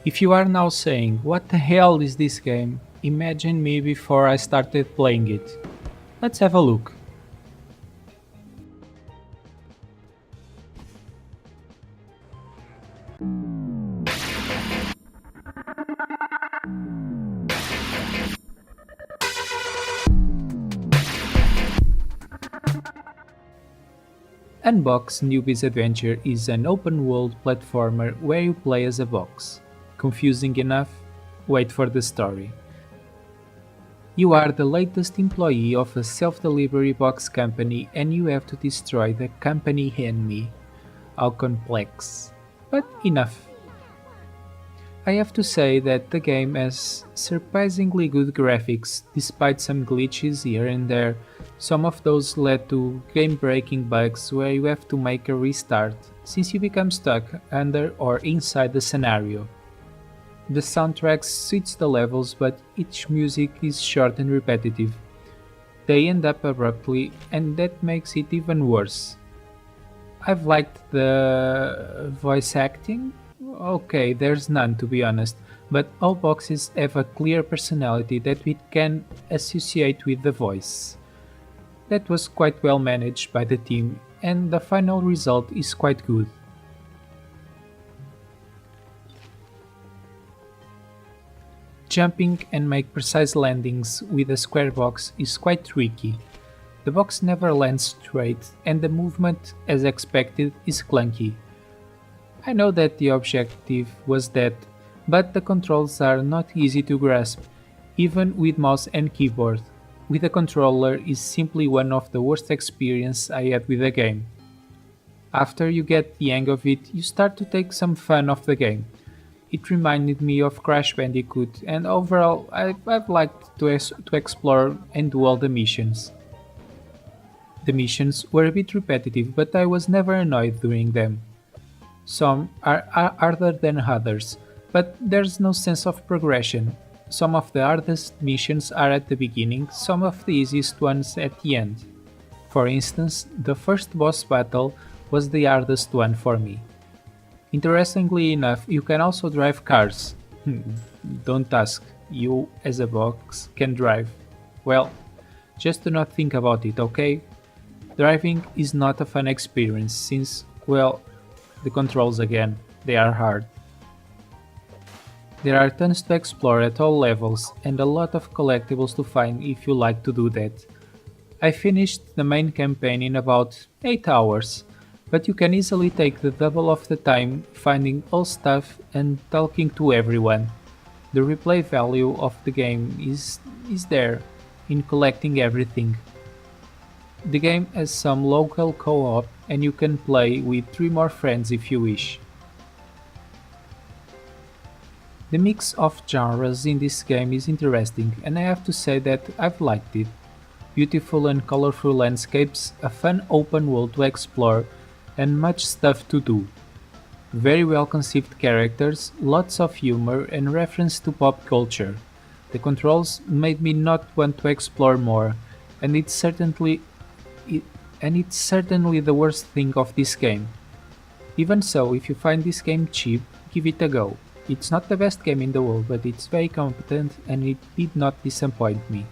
If you are now saying, "What the hell is this game?" Imagine me before I started playing it. Let's have a look. Unbox Newbie's Adventure is an open-world platformer where you play as a box. Confusing enough? Wait for the story. You are the latest employee of a self-delivery box company and you have to destroy the company enemy. How complex. But enough. I have to say that the game has surprisingly good graphics despite some glitches here and there. Some of those led to game-breaking bugs where you have to make a restart since you become stuck under or inside the scenario. The soundtrack suits the levels, but each music is short and repetitive. They end up abruptly, and that makes it even worse. I've liked the voice acting. Okay, there's none to be honest, but all boxes have a clear personality that we can associate with the voice. That was quite well managed by the team, and the final result is quite good. Jumping and make precise landings with a square box is quite tricky. The box never lands straight, and the movement, as expected, is clunky. I know that the objective was that, but the controls are not easy to grasp, even with mouse and keyboard. With a controller is simply one of the worst experiences I had with the game. After you get the hang of it, you start to take some fun of the game. It reminded me of Crash Bandicoot, and overall, I've liked to explore and do all the missions. The missions were a bit repetitive, but I was never annoyed during them. Some are harder than others, but there's no sense of progression. Some of the hardest missions are at the beginning, some of the easiest ones at the end. For instance, the first boss battle was the hardest one for me. Interestingly enough, you can also drive cars. Don't ask, you as a box can drive. Well, just do not think about it, okay? Driving is not a fun experience since, well, the controls again, they are hard. There are tons to explore at all levels and a lot of collectibles to find if you like to do that. I finished the main campaign in about 8 hours, but you can easily take the double of the time finding all stuff and talking to everyone. The replay value of the game is there in collecting everything. The game has some local co-op and you can play with 3 more friends if you wish. The mix of genres in this game is interesting and I have to say that I've liked it. Beautiful and colorful landscapes, a fun open world to explore, and much stuff to do. Very well conceived characters, lots of humor and reference to pop culture. The controls made me not want to explore more, and it, it's certainly the worst thing of this game. Even so, if you find this game cheap, give it a go. It's not the best game in the world, but it's very competent and it did not disappoint me.